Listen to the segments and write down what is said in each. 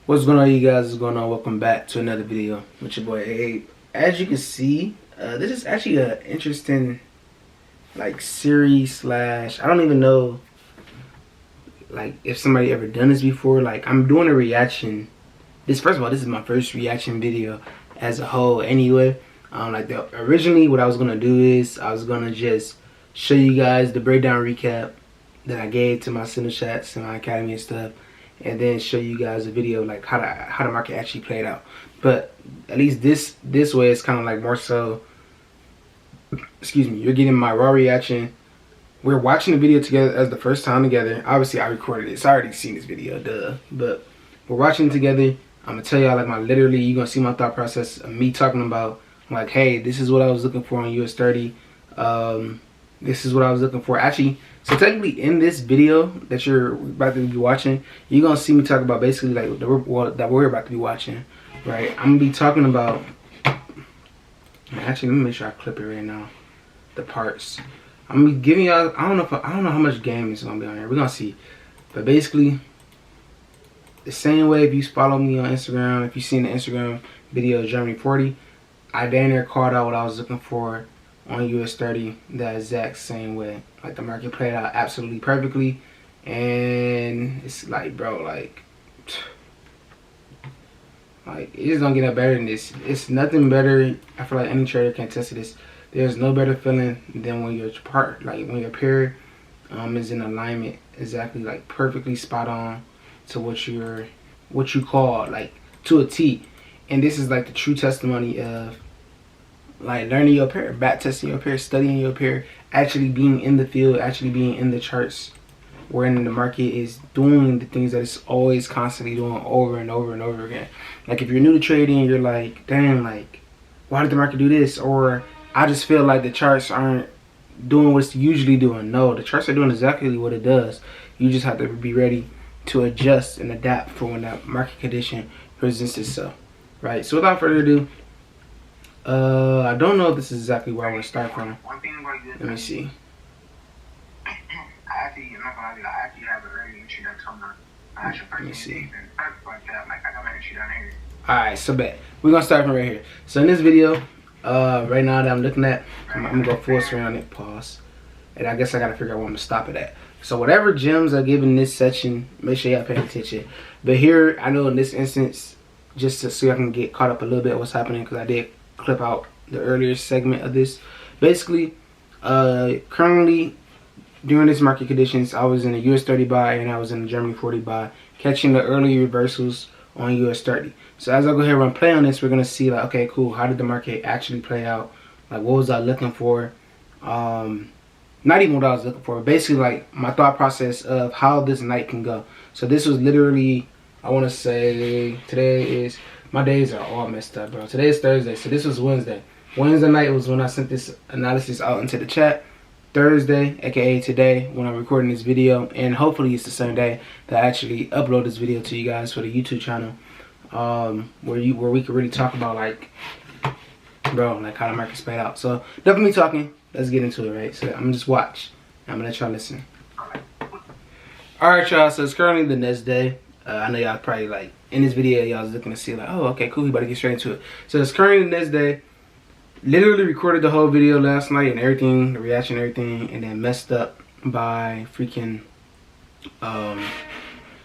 What's going on, you guys? What's going on? Welcome back to another video with your boy Abe. As you can see, this is actually an interesting series slash. I don't even know if somebody ever done this before. I'm doing a reaction. First of all, this is my first reaction video as a whole. Anyway, originally what I was gonna do is I was gonna just show you guys the breakdown recap that I gave to my center chats and my academy and stuff, and then show you guys a video like how the market actually played out. But at least this way it's kind of like more so. Excuse me. You're getting my raw reaction. We're watching the video together as the first time together. Obviously, I recorded it, so I already seen this video, duh. But we're watching it together. I'm gonna tell y'all literally, you're gonna see my thought process of me talking about hey, this is what I was looking for on US30. This is what I was looking for. Actually, so technically in this video that you're about to be watching, you're gonna see me talk about basically that we're about to be watching, right? I'm gonna be talking about. Actually, let me make sure I clip it right now. The parts. I'm gonna be giving y'all. I don't know how much game is gonna be on here. We're gonna see. But basically, the same way if you follow me on Instagram, if you seen the Instagram video Germany 40, I damn near called out what I was looking for on US30 that exact same way. Like the market played out absolutely perfectly, and it's like, bro, like it just don't get no better than this. It's nothing better. I feel like any trader can attest to this. There's no better feeling than when your when your pair is in alignment exactly, like perfectly spot on to what you call to a T. And this is like the true testimony of learning your pair, back testing your pair, studying your pair, actually being in the field, actually being in the charts, wherein the market is doing the things that it's always constantly doing over and over and over again. Like if you're new to trading, you're like, damn, why did the market do this? Or I just feel like the charts aren't doing what it's usually doing. No, the charts are doing exactly what it does. You just have to be ready to adjust and adapt for when that market condition presents itself, right? So without further ado, I don't know if this is exactly where I want to start from. Let me see. I'm not gonna lie, I actually have an early entry that's on my actual person. Let me see. I got my entry down here. Alright, so bet. We're gonna start from right here. So in this video, right now that I'm looking at, I'm gonna go full screen on it, pause. And I guess I gotta figure out where I'm gonna stop it at. So whatever gems I give in this section, make sure y'all pay attention. But here, I know in this instance, just so I can get caught up a little bit what's happening, because I did clip out the earlier segment of this. Basically, currently, during this market conditions, I was in a US30 buy and I was in a Germany 40 buy, catching the early reversals on US30. So as I go ahead and run play on this, we're gonna see okay, cool, how did the market actually play out? What was I looking for? Not even what I was looking for, but basically my thought process of how this night can go. So this was literally, I wanna say today is, my days are all messed up, bro. Today is Thursday, so this was Wednesday. Wednesday night was when I sent this analysis out into the chat. Thursday, aka today, when I'm recording this video, and hopefully it's the same day that I actually upload this video to you guys for the YouTube channel, where we could really talk about how the market's played out. So definitely talking. Let's get into it, right? So I'm gonna just watch. I'm gonna let y'all listen. All right, y'all. So it's currently the next day. I know y'all probably in this video, y'all was looking to see oh, okay, cool. We about to get straight into it. So it's currently the next day. Literally recorded the whole video last night and everything, the reaction and everything, and then messed up by freaking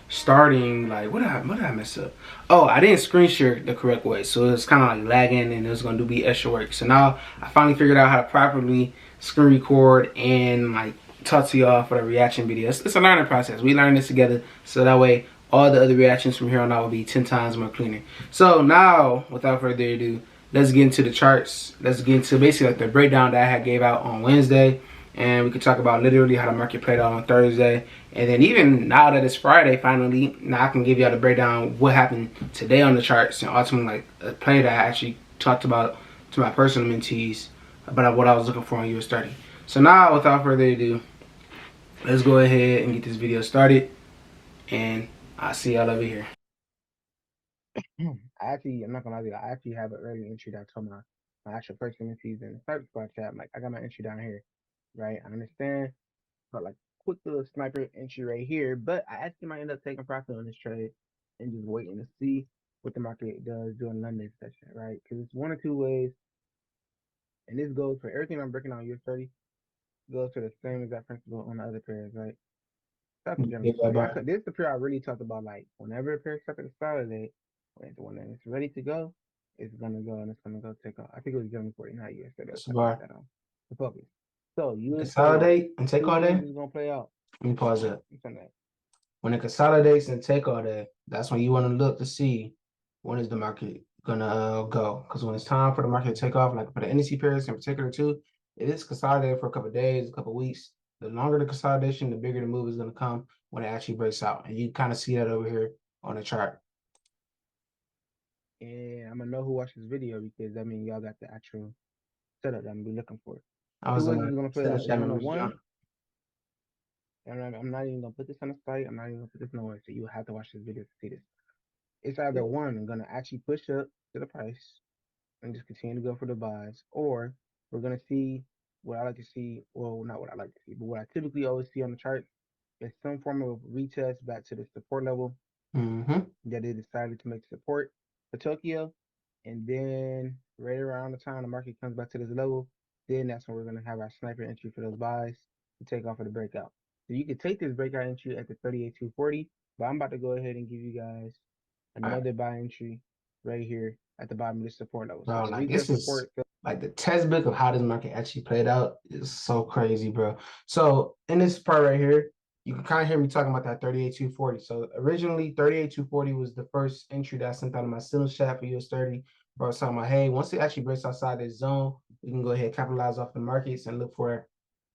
starting what did I mess up? Oh, I didn't screen share the correct way, so it's kind of lagging and it was gonna be extra work. So now I finally figured out how to properly screen record and talk to y'all for the reaction video. It's a learning process. We learn this together, so that way all the other reactions from here on out will be 10 times more cleaner. So now, without further ado, let's get into the charts. Let's get into basically the breakdown that I had gave out on Wednesday. And we could talk about literally how the market played out on Thursday. And then even now that it's Friday, finally, now I can give y'all the breakdown what happened today on the charts. And ultimately, a play that I actually talked about to my personal mentees about what I was looking for on US30. So now, without further ado, let's go ahead and get this video started. And I'll see y'all over here. I'm not gonna lie, I actually have an early entry that I told my actual personal mentees in the first squad chat. I got my entry down here, right? I understand, but quick little sniper entry right here. But I actually might end up taking profit on this trade. and just waiting to see what the market does during London session, right? Because it's one or two ways, and this goes for everything I'm breaking on US30, goes to the same exact principle on the other pairs, right? That's a general story. This is the pair I really talked about. Like, whenever a pair starts to consolidate, when it's ready to go, it's gonna go and it's gonna go take off. I think it was generally 49 years that was that on the focus. So you consolidate and take all day. Is gonna play out. Let me pause that. When it consolidates and take all day, that's when you want to look to see when is the market gonna go. Because when it's time for the market to take off, like for the NDC pairs in particular too, it is consolidated for a couple of days, a couple of weeks. The longer the consolidation, the bigger the move is gonna come when it actually breaks out. And you kind of see that over here on the chart. And I'm gonna know who watched this video because I mean y'all got the actual setup that I'm gonna be looking for. I was gonna play out. Number one. And I'm not even gonna put this on the site. I'm not even gonna put this nowhere. So you have to watch this video to see this. It's either one gonna actually push up to the price and just continue to go for the buys, or we're gonna see what I like to see. Well, not what I like to see, but what I typically always see on the chart is some form of retest back to the support level that they decided to make support for Tokyo, and then right around the time the market comes back to this level, then that's when we're gonna have our sniper entry for those buys to take off of the breakout. So you can take this breakout entry at the 38,240, but I'm about to go ahead and give you guys another buy entry right here at the bottom of the support level. Bro, so like this is like the textbook of how this market actually played out is so crazy, bro. So in this part right here, you can kind of hear me talking about that 38,240. So originally 38,240 was the first entry that I sent out of my stimulus chat for US30. Bro, I was talking about, hey, once it actually breaks outside this zone, we can go ahead and capitalize off the markets and look for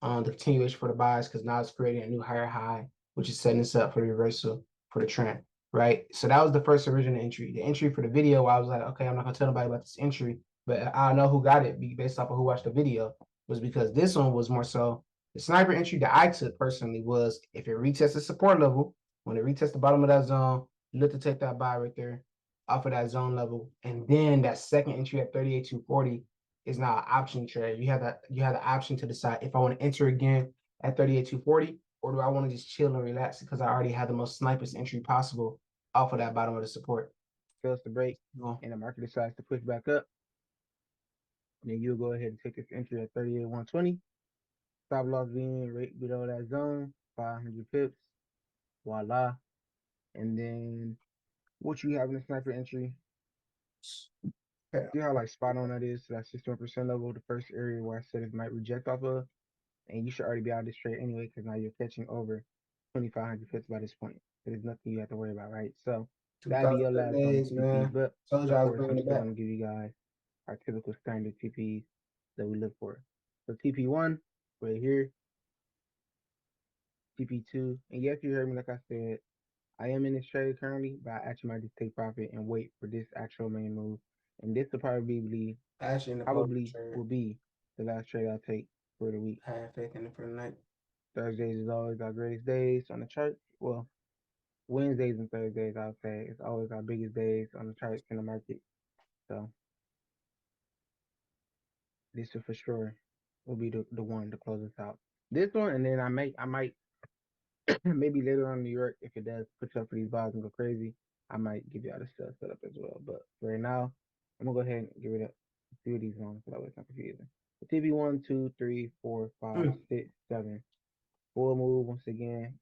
the continuation for the buys because now it's creating a new higher high, which is setting us up for the reversal for the trend, right? So that was the first original entry. The entry for the video, I was like, okay, I'm not gonna tell nobody about this entry, but I know who got it based off of who watched the video, was because this one was more so the sniper entry that I took personally was if it retests the support level, when it retests the bottom of that zone, you look to take that buy right there off of that zone level, and then that second entry at 38,240 is now an option trade. You have the option to decide if I want to enter again at 38,240 or do I want to just chill and relax because I already have the most snipers entry possible off of that bottom of the support. Fails to break and the market decides to push back up. And then you'll go ahead and take this entry at 38,120. Stop loss being right below that zone, 500 pips. Voila. And then what you have in the sniper entry. See how like spot on that is to that 61% level, the first area where I said it might reject off of, and you should already be out of this trade anyway because now you're catching over 2,500 pips by this point. So there's nothing you have to worry about, right? So that'd be your last bonus TP, but of course I'm still gonna give you guys our typical standard TPs that we look for. So TP1 right here, TP2, and yes, you heard me like I said. I am in this trade currently, but I actually might just take profit and wait for this actual main move. And this will probably be will be the last trade I'll take for the week. I have faith in it for the night. Thursdays is always our greatest days on the chart. Well, Wednesdays and Thursdays, I'll say, it's always our biggest days on the charts in the market. So this will for sure will be the one to close us out. This one, and then I might maybe later on in New York, if it does push up for these buys and go crazy, I might give you all the stuff set up as well. But right now, I'm gonna go ahead and give it a few of these ones so that way it's not confusing. The TB 1, 2, 3, 4, 5, 6, 7. Full move once again,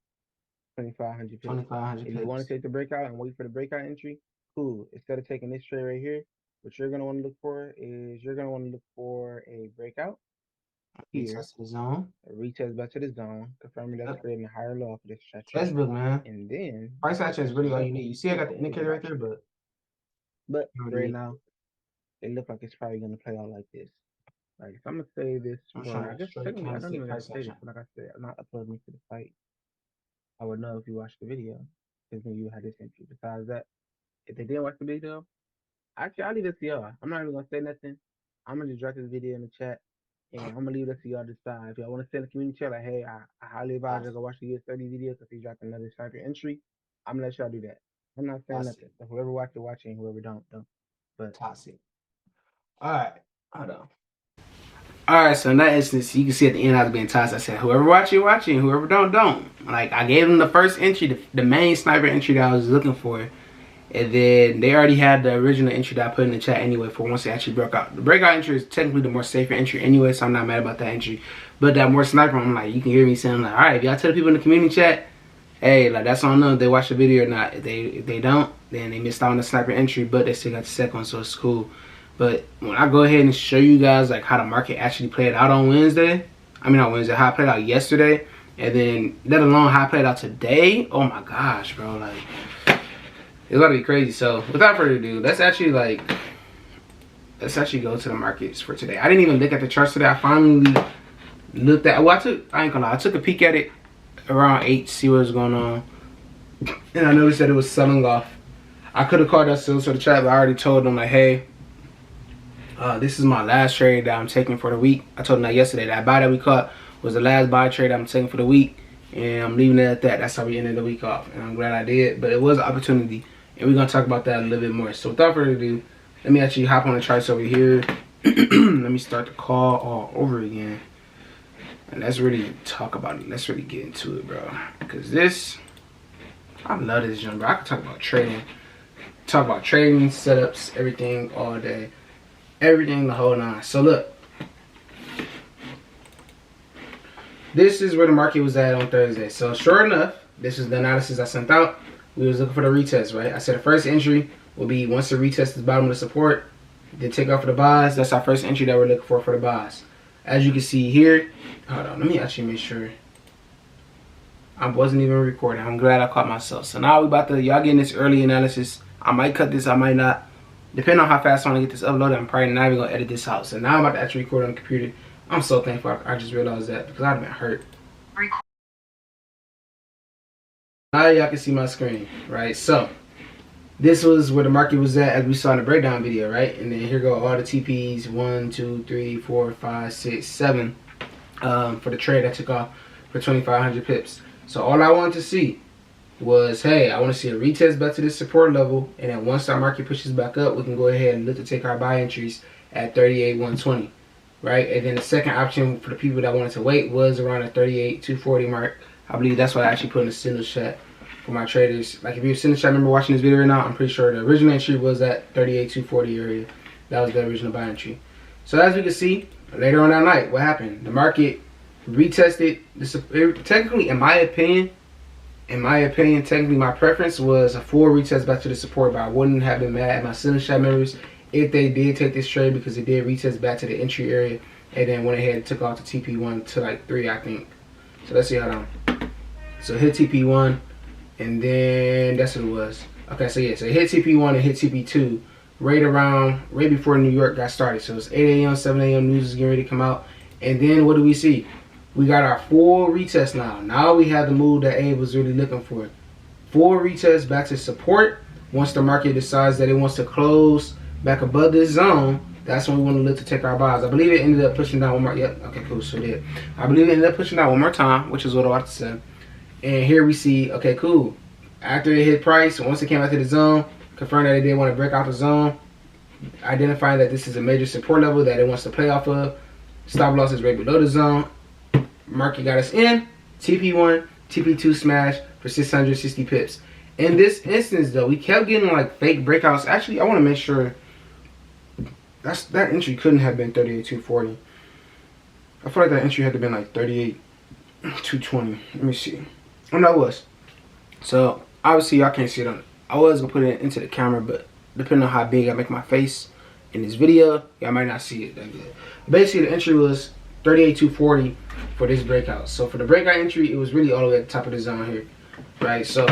2,500 pips. 2,500 pips. If you want to take the breakout and wait for the breakout entry, cool. Instead of taking this trade right here, what you're gonna want to look for is you're gonna want to look for a breakout. Here, retest the zone. A retest back to the zone, confirming that's creating a higher low for this stretch. Textbook, man. And then price action is really all you need. You see, I got the indicator right there, but right now, it looks like it's probably gonna play out like this. Like, if I'm gonna say this for, I guess technically I don't even have to say this, but like I said, I'm not uploading to the site. I would know if you watched the video, because then you had this entry. Besides that, if they didn't watch the video, actually I'll leave it to y'all. I'm not even gonna say nothing. I'm gonna just drop this video in the chat. And I'm gonna leave it to y'all to decide. If y'all want to send a community chat like, hey, I highly advise you go watch the US30 video because he dropped another sniper entry. I'm gonna let y'all do that. I'm not saying nothing. So whoever watch it, watching. Whoever don't. But toxic. All right, hold on. All right, so in that instance, you can see at the end I was being tossed. I said, whoever watch it, watching. Whoever don't. Like, I gave him the first entry, the main sniper entry that I was looking for. And then they already had the original entry that I put in the chat anyway for once they actually broke out. The breakout entry is technically the more safer entry anyway, so I'm not mad about that entry. But that more sniper, I'm like, you can hear me saying like, all right, if y'all tell the people in the community chat, hey, like that's on them if they watch the video or not. If they don't, then they missed out on the sniper entry, but they still got the second one, so it's cool. But when I go ahead and show you guys like how the market actually played out on Wednesday, how it played out yesterday, and then let alone how it played out today, oh my gosh, bro, like it's about to be crazy. So without further ado, let's actually go to the markets for today. I didn't even look at the charts today. I finally looked at, well, I ain't gonna lie, I took a peek at it around 8 to see what was going on, and I noticed that it was selling off. I could have called that sales for the chat, but I already told them like, hey, this is my last trade that I'm taking for the week. I told them that yesterday. That buy that we caught was the last buy trade I'm taking for the week, and I'm leaving it at that. That's how we ended the week off, and I'm glad I did. But it was an opportunity, and we're gonna talk about that a little bit more. So without further ado, let me actually hop on the charts over here. Let me start the call all over again, and let's really talk about it. Let's really get into it, bro. Because this, I love this jump, bro. I could talk about trading, setups, everything all day. Everything the whole nine. So look, this is where the market was at on Thursday. So sure enough, this is the analysis I sent out. We was looking for the retest, right? I said the first entry will be once the retest is bottom of the support, then take off for the buys. That's our first entry that we're looking for the buys. As you can see here, hold on, let me actually make sure. I wasn't even recording. I'm glad I caught myself. So now we about to, y'all getting this early analysis. I might cut this, I might not. Depending on how fast I want to get this uploaded, I'm probably not even going to edit this out. So now I'm about to actually record on the computer. I'm so thankful I just realized that because I'd have been hurt. Now y'all can see my screen, right? So this was where the market was at as we saw in the breakdown video, right? And then here go all the TPs, 1, 2, 3, 4, 5, 6, 7 for the trade I took off for 2,500 pips. So all I wanted to see was, hey, I want to see a retest back to this support level, and then once our market pushes back up, we can go ahead and look to take our buy entries at 38,120, right? And then the second option for the people that wanted to wait was around the 38,240 mark. I believe that's what I actually put in the signal chat for my traders. Like if you're in the chat member watching this video right now, I'm pretty sure the original entry was at 38,240 area. That was the original buy entry. So as we can see, later on that night, what happened? The market retested, technically in my opinion, technically my preference was a full retest back to the support, but I wouldn't have been mad at my Center Shot members if they did take this trade because it did retest back to the entry area and then went ahead and took off the TP1 to like 3, I think. So let's see how long. So hit TP1 and then that's what it was. Okay, so yeah, so it hit TP1 and hit TP2 right before New York got started. So it's 8 a.m., 7 a.m. news is getting ready to come out. And then what do we see? We got our full retest now. Now we have the move that Abe was really looking for. Full retest back to support. Once the market decides that it wants to close back above this zone, that's when we want to look to take our buys. I believe it ended up pushing down one more. Yep, okay, cool, so it did. I believe it ended up pushing down one more time, which is what I'm about to say. And here we see, okay, cool. After it hit price, once it came out to the zone, confirmed that it did want to break out the zone, identifying that this is a major support level that it wants to play off of. Stop loss is right below the zone. Market got us in TP1, TP2 smash for 660 pips. In this instance, though, we kept getting like fake breakouts. Actually, I want to make sure that entry couldn't have been 38,240. I feel like that entry had to been like 38,220. Let me see. Oh, no, it was. So obviously, y'all can't see it on it. I was gonna put it into the camera, but depending on how big I make my face in this video, y'all might not see it that good. Basically, the entry was 38,240 for this breakout. So for the breakout entry, it was really all the way at the top of the zone here, right? So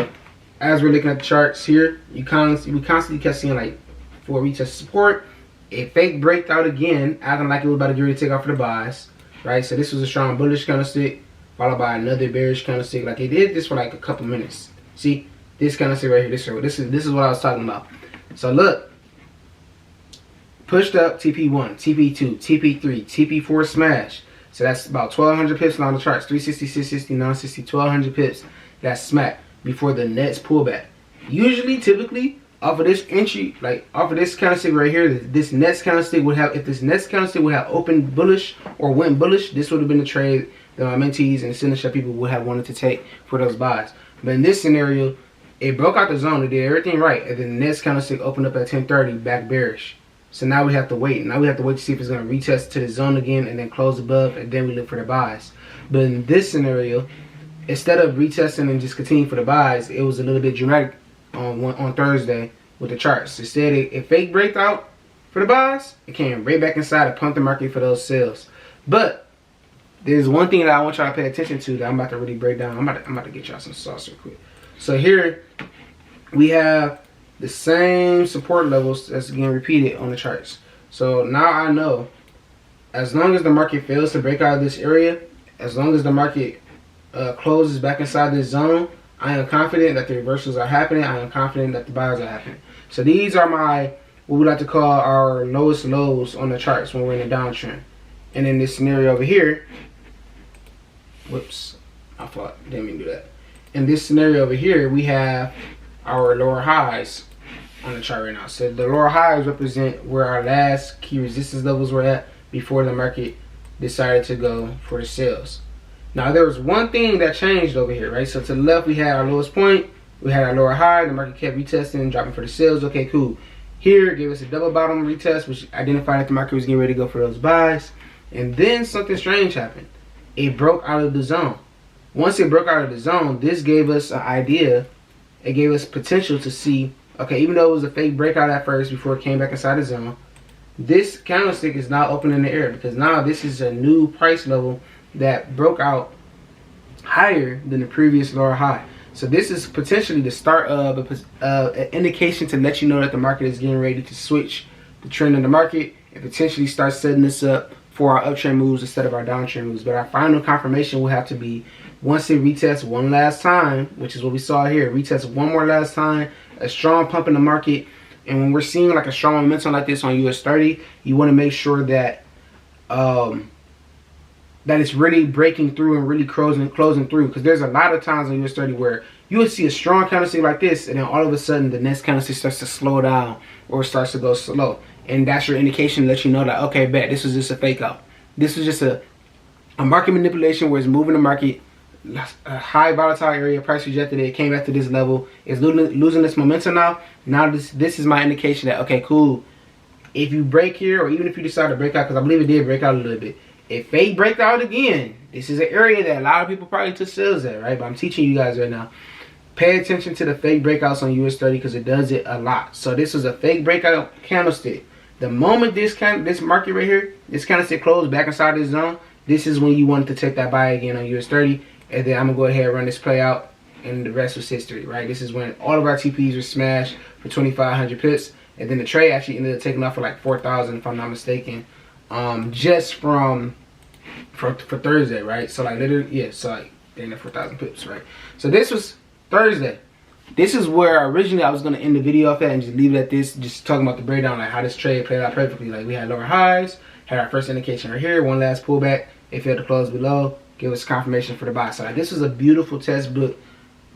as we're looking at the charts here, we constantly kept seeing like full retest support. It fake breaked out again, acting like it was about to get ready to take off for the buys, right? So this was a strong bullish candlestick, followed by another bearish candlestick. Like it did this for like a couple minutes. See this candlestick right here. This is what I was talking about. So look, pushed up TP1, TP2, TP3, TP4 smash. So that's about 1,200 pips on the charts. 360, 660, 960, 1,200 pips. That's smack before the next pullback. Usually, typically, off of this entry, like off of this candlestick right here, this next candlestick would have, if this next candlestick would have opened bullish or went bullish, this would have been the trade that my mentees and signature people would have wanted to take for those buys. But in this scenario, It broke out the zone. It did everything right. And then the next candlestick opened up at 10:30, back bearish. So now we have to wait. Now we have to wait to see if it's going to retest to the zone again and then close above, and then we look for the buys. But in this scenario, instead of retesting and just continuing for the buys, it was a little bit dramatic on Thursday with the charts. Instead, it fake break out for the buys. It came right back inside and pumped the market for those sales. But there's one thing that I want y'all to pay attention to that I'm about to really break down. I'm about to get y'all some sauce real quick. So here we have the same support levels that's getting repeated on the charts. So now I know, as long as the market fails to break out of this area, as long as the market closes back inside this zone, I am confident that the reversals are happening. I am confident that the buys are happening. So these are my, what we like to call our lowest lows on the charts when we're in a downtrend. And in this scenario over here, whoops, I thought, didn't mean to do that. In this scenario over here, we have our lower highs on the chart right now. So the lower highs represent where our last key resistance levels were at before the market decided to go for the sales. Now there was one thing that changed over here, right? So to the left we had our lowest point, we had our lower high, the market kept retesting and dropping for the sales. Okay, cool. Here it gave us a double bottom retest, which identified that the market was getting ready to go for those buys. And then something strange happened. It broke out of the zone. Once it broke out of the zone, this gave us an idea. It gave us potential to see, okay, even though it was a fake breakout at first before it came back inside the zone, this candlestick is now open in the air, because now this is a new price level that broke out higher than the previous lower high. So this is potentially the start of an indication to let you know that the market is getting ready to switch the trend in the market and potentially start setting this up for our uptrend moves instead of our downtrend moves. But our final confirmation will have to be once it retests one last time, which is what we saw here, retest one more last time, a strong pump in the market. And when we're seeing like a strong momentum like this on US30, you want to make sure that that it's really breaking through and really closing through. Because there's a lot of times on US30 where you would see a strong candlestick like this, and then all of a sudden the next candlestick starts to slow down or starts to go slow. And that's your indication to let you know that, okay, bet, this was just a fake out. This was just a market manipulation where it's moving the market, a high volatile area, price rejected it, it came back to this level, it's losing this momentum now. Now this is my indication that, okay, cool, if you break here, or even if you decide to break out, because I believe it did break out a little bit, if fake break out again, this is an area that a lot of people probably took sales at, right? But I'm teaching you guys right now. Pay attention to the fake breakouts on US30 because it does it a lot. So this is a fake breakout candlestick. The moment this market right here, this candlestick closed back inside this zone, this is when you wanted to take that buy again on US30. And then I'm going to go ahead and run this play out, and the rest was history, right? This is when all of our TPs were smashed for 2,500 pips. And then the trade actually ended up taking off for like 4,000 if I'm not mistaken. Just for Thursday, right? So like literally, yeah, so like dang, 4,000 pips, right? So this was Thursday. This is where originally I was gonna end the video off at and just leave it at this, just talking about the breakdown, like how this trade played out perfectly. Like we had lower highs, had our first indication right here, one last pullback, it failed to close below, give us confirmation for the buy. So like, this was a beautiful textbook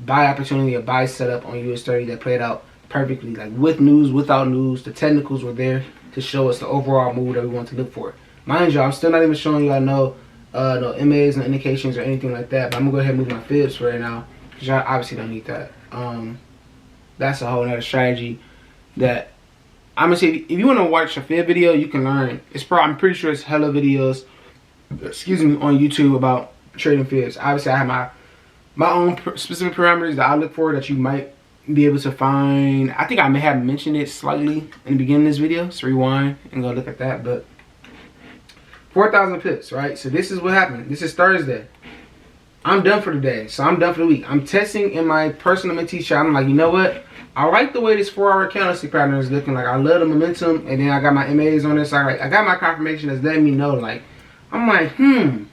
buy opportunity, a buy setup on US30 that played out perfectly, like with news, without news. The technicals were there to show us the overall move that we want to look for. Mind you, I'm still not even showing y'all no MAs, no indications or anything like that, but I'm gonna go ahead and move my fibs for right now because y'all obviously don't need that. That's a whole nother strategy that I'm gonna say. If you want to watch a fib video, you can learn. I'm pretty sure it's hella videos, excuse me, on YouTube about trading fibs. Obviously, I have my own specific parameters that I look for that you might be able to find. I think I may have mentioned it slightly in the beginning of this video, so rewind and go look at that. But 4,000 pips, right? So this is what happened. This is Thursday. I'm done for the day, so I'm done for the week. I'm testing in my personal mentee shop. I'm like, you know what? I like the way this 4-hour candlestick pattern is looking. Like, I love the momentum, and then I got my MAs on this. I got my confirmation that's letting me know. Like, I'm like, I'm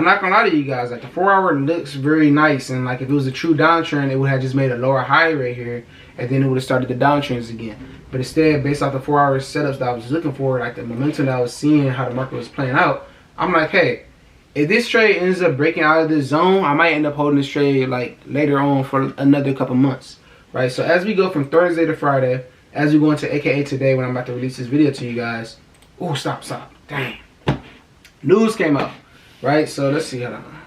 not gonna lie to you guys. Like, the 4-hour looks very nice, and like if it was a true downtrend, it would have just made a lower high right here, and then it would have started the downtrends again. But instead, based off the 4-hour setups that I was looking for, like the momentum that I was seeing, how the market was playing out, I'm like, hey, if this trade ends up breaking out of this zone, I might end up holding this trade like later on for another couple months, right? So as we go from Thursday to Friday, as we go into AKA today when I'm about to release this video to you guys. Oh, stop, dang. News came out, right? So let's see, hold on.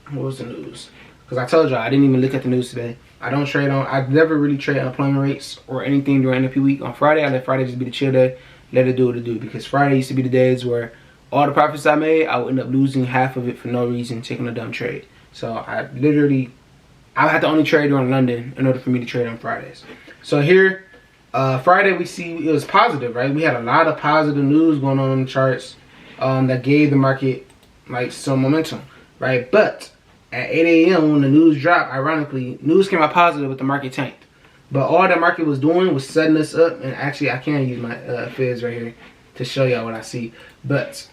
What was the news? because I told y'all I didn't even look at the news today. I never really trade unemployment rates or anything during NFP week. On Friday, I let Friday just be the chill day. Let it do what it do, because Friday used to be the days where all the profits I made, I would end up losing half of it for no reason, taking a dumb trade. So I had to only trade during London in order for me to trade on Fridays. So here, Friday we see it was positive, right? We had a lot of positive news going on in the charts that gave the market like some momentum, right? But at 8 a.m. when the news dropped, ironically, news came out positive, but the market tanked. But all the market was doing was setting us up, and actually I can use my fizz right here to show y'all what I see. But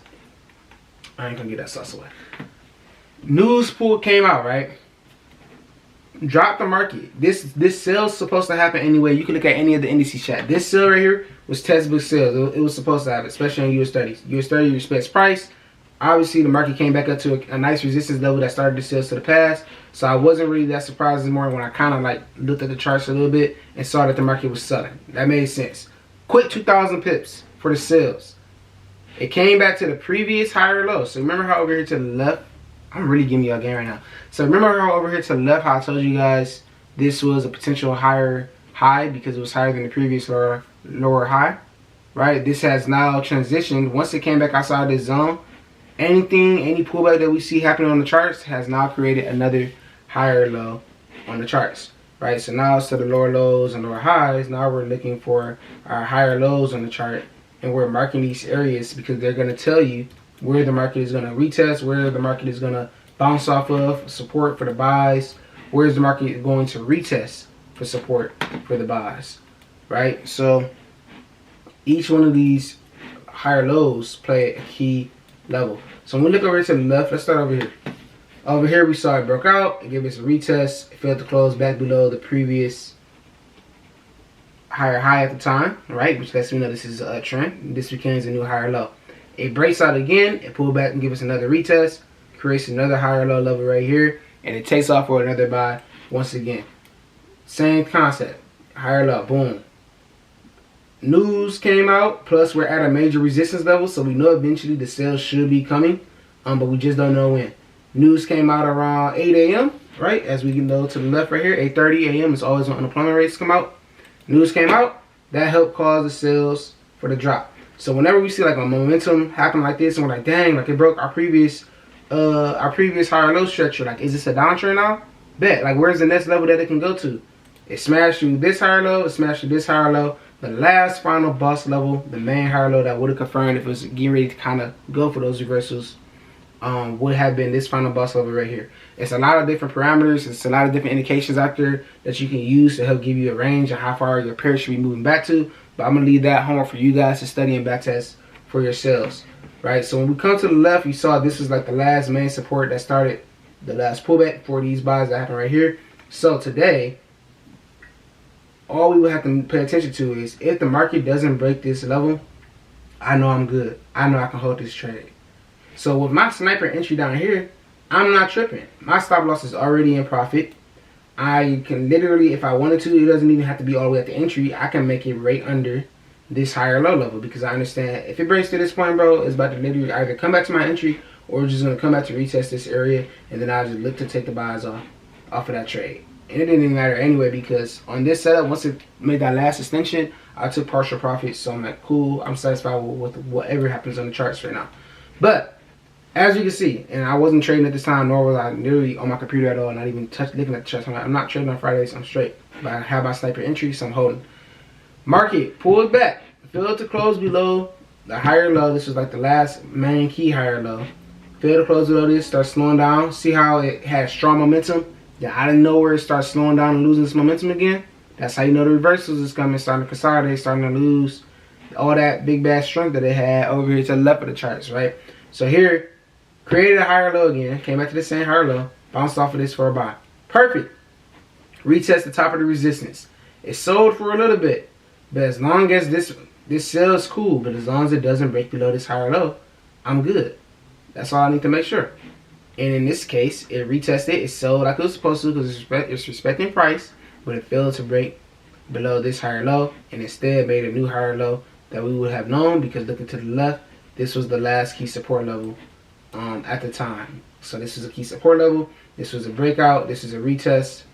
I ain't gonna get that sauce away. News pool came out, right? Dropped the market. This sale's supposed to happen anyway. You can look at any of the indices chat. This sale right here was textbook sales. It was supposed to happen, especially on US30. US30 respects price. Obviously, the market came back up to a nice resistance level that started the sales to the past. So I wasn't really that surprised anymore when I kind of like looked at the charts a little bit and saw that the market was selling. That made sense. Quick 2,000 pips for the sales. It came back to the previous higher low. So remember how over here to the left, I'm really giving you a game right now. So remember how over here to the left, how I told you guys this was a potential higher high because it was higher than the previous lower high, right? This has now transitioned. Once it came back outside this zone, any pullback that we see happening on the charts has now created another higher low on the charts, right? So now instead of lower lows and lower highs, now we're looking for our higher lows on the chart, and we're marking these areas because they're going to tell you where the market is going to retest, where the market is going to bounce off of, support for the buys, where's the market going to retest for support for the buys, right? So each one of these higher lows play a key level. So when we look over here to the left, let's start over here. Over here we saw it broke out, it gave us a retest, it failed to close back below the previous higher high at the time, right? Which lets me know this is a trend. This becomes a new higher low. It breaks out again, it pulled back and gives us another retest, creates another higher low level right here, and it takes off for another buy once again. Same concept, higher low, boom. News came out, plus we're at a major resistance level, so we know eventually the sales should be coming, but we just don't know when. News came out around 8 a.m., right? As we can go to the left right here, 8:30 a.m. is always when unemployment rates come out. News came out, that helped cause the sales for the drop. So whenever we see like a momentum happen like this, and we're like, dang, like it broke our previous higher low structure. Like, is this a downtrend now? Bet. Like, where's the next level that it can go to? It smashed through this higher low, it smashed through this higher low. The last final bust level, the main higher low that would have confirmed if it was getting ready to kind of go for those reversals, would have been this final bust level right here. It's a lot of different parameters. It's a lot of different indications out there that you can use to help give you a range of how far your pair should be moving back to. But I'm going to leave that homework for you guys to study and backtest for yourselves, right? So when we come to the left, you saw this is like the last main support that started the last pullback for these buys that happen right here. So today, all we would have to pay attention to is if the market doesn't break this level, I know I'm good. I know I can hold this trade. So with my sniper entry down here, I'm not tripping. My stop loss is already in profit. I can literally, if I wanted to, it doesn't even have to be all the way at the entry. I can make it right under this higher low level because I understand if it breaks to this point, bro, it's about to literally either come back to my entry or it's just going to come back to retest this area, and then I'll just look to take the buys off of that trade. And it didn't even matter anyway because on this setup, once it made that last extension, I took partial profits. So I'm like, cool, I'm satisfied with whatever happens on the charts right now. But as you can see, and I wasn't trading at this time, nor was I literally on my computer at all, not even looking at the charts. I'm not trading on Fridays, I'm straight. But I have my sniper entry, so I'm holding. Market pulled back, failed to close below the higher low. This was like the last main key higher low. Failed to close below this, start slowing down. See how it had strong momentum? Yeah, out of nowhere, it starts slowing down and losing its momentum again. That's how you know the reversals is coming, starting to consolidate, starting to lose all that big bad strength that it had over here to the left of the charts, right? So here, created a higher low again, came back to the same higher low, bounced off of this for a buy. Perfect. Retest the top of the resistance. It sold for a little bit, but as long as this sells, cool, but as long as it doesn't break below this higher low, I'm good. That's all I need to make sure. And in this case, it retested, it sold like it was supposed to because it's respecting price, but it failed to break below this higher low and instead made a new higher low that we would have known because looking to the left, this was the last key support level at the time. So this is a key support level. This was a breakout. This is a retest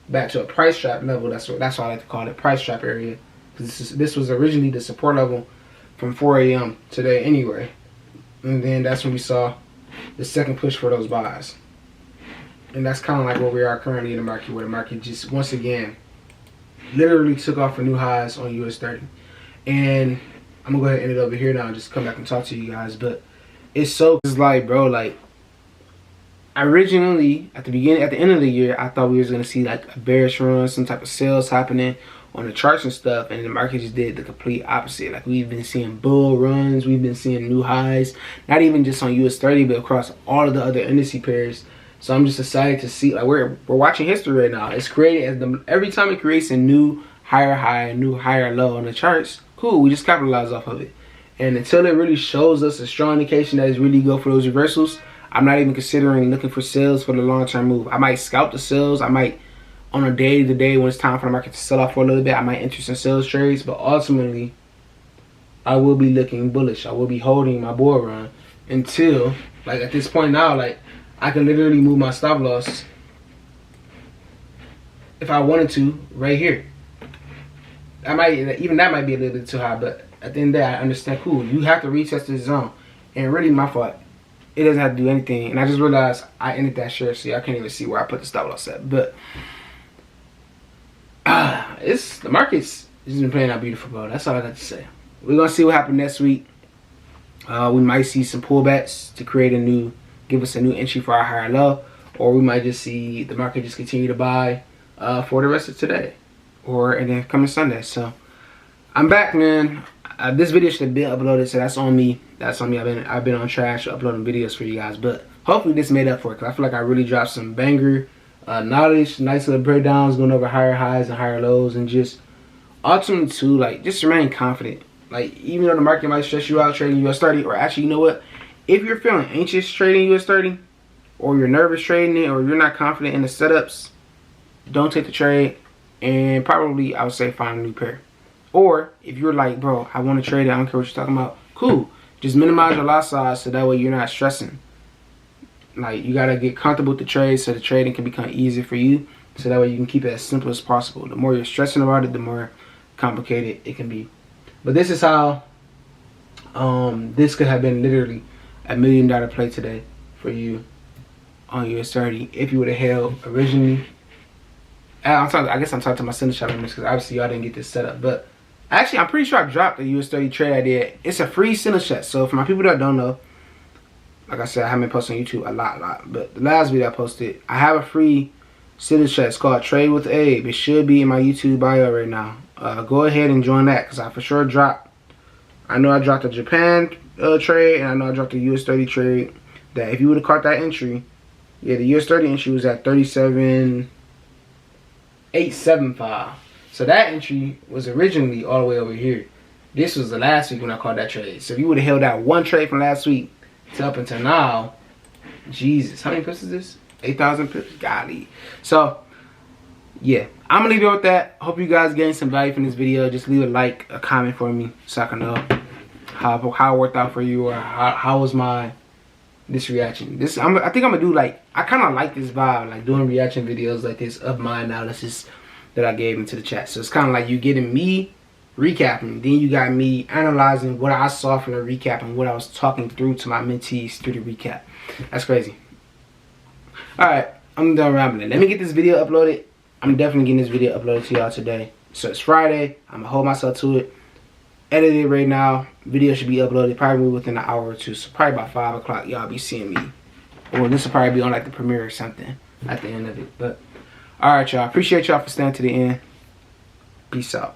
back to a price trap level. That's what I like to call it, price trap area. This was originally the support level from 4 a.m. today anyway. And then that's when we saw the second push for those buys. And that's kind of like where we are currently in the market, where the market just once again literally took off for new highs on US30. And I'm gonna go ahead and end it over here now and just come back and talk to you guys. But it's like, bro, like, originally at the end of the year, I thought we was gonna see like a bearish run, some type of sales happening on the charts and stuff, and the market just did the complete opposite. Like, we've been seeing bull runs, we've been seeing new highs, not even just on US30, but across all of the other indice pairs. So I'm just excited to see, like, we're watching history right now. It's created every time it creates a new higher high, a new higher low on the charts. Cool, we just capitalize off of it. And until it really shows us a strong indication that it's really good for those reversals, I'm not even considering looking for sales for the long-term move. I might scout the sales. I might, on a day-to-day when it's time for the market to sell off for a little bit, I might enter some sales trades. But ultimately, I will be looking bullish. I will be holding my bull run until, like, at this point now, like, I can literally move my stop loss if I wanted to right here. That might be a little bit too high, but at the end of the day, I understand. Cool, you have to retest this zone, and really my fault. It doesn't have to do anything, and I just realized I ended that share, so I can't even see where I put the stop loss at. But the market's just been playing out beautiful, bro. That's all I got to say. We're gonna see what happens next week. We might see some pullbacks to give us a new entry for our higher low, or we might just see the market just continue to buy for the rest of today, and then coming Sunday. So I'm back, man. This video should have been uploaded, so that's on me. That's on me. I've been on trash uploading videos for you guys, but hopefully this made up for it, because I feel like I really dropped some banger knowledge, nice little breakdowns, going over higher highs and higher lows, and just ultimately too, like, just remain confident. Like, even though the market might stress you out trading US30, or actually, you know what? If you're feeling anxious trading US30, or you're nervous trading it, or you're not confident in the setups, don't take the trade, and probably I would say find a new pair. Or if you're like, bro, I want to trade it, I don't care what you're talking about, cool. Just minimize your lot size so that way you're not stressing. Like, you gotta get comfortable with the trade so the trading can become easier for you, so that way you can keep it as simple as possible. The more you're stressing about it, the more complicated it can be. But this is how this could have been literally $1 million play today for you on US30 if you would have held originally. I guess I'm talking to my Center Shop members, because obviously y'all didn't get this set up. But actually, I'm pretty sure I dropped the US30 trade I did. It's a free Center Shop. So for my people that don't know, like I said, I haven't been posting on YouTube a lot. But the last video I posted, I have a free Center Shop. It's called Trade with Abe. It should be in my YouTube bio right now. Go ahead and join that, because I for sure dropped. I know I dropped the Japan trade, and I know I dropped the US30 trade. That if you would have caught that entry, yeah, the US30 entry was at 37,875. So that entry was originally all the way over here. This was the last week when I caught that trade. So if you would have held that one trade from last week to up until now, Jesus, how many pips is this? 8,000 pips? Golly. So yeah, I'm gonna leave you with that. Hope you guys getting some value from this video. Just leave a like, a comment for me, so I can know how it worked out for you, or how was this reaction. I think I'm gonna do, like, I kind of like this vibe, like doing reaction videos like this of my analysis that I gave into the chat. So it's kind of like you getting me recapping, then you got me analyzing what I saw from the recap and what I was talking through to my mentees through the recap. That's crazy. All right, I'm done rambling. Let me get this video uploaded. I'm definitely getting this video uploaded to y'all today. So it's Friday. I'm gonna hold myself to it. Edit it right now. Video should be uploaded probably within an hour or two. So probably about 5 o'clock, y'all be seeing me. Or this will probably be on like the premiere or something at the end of it. But all right, y'all. Appreciate y'all for staying to the end. Peace out.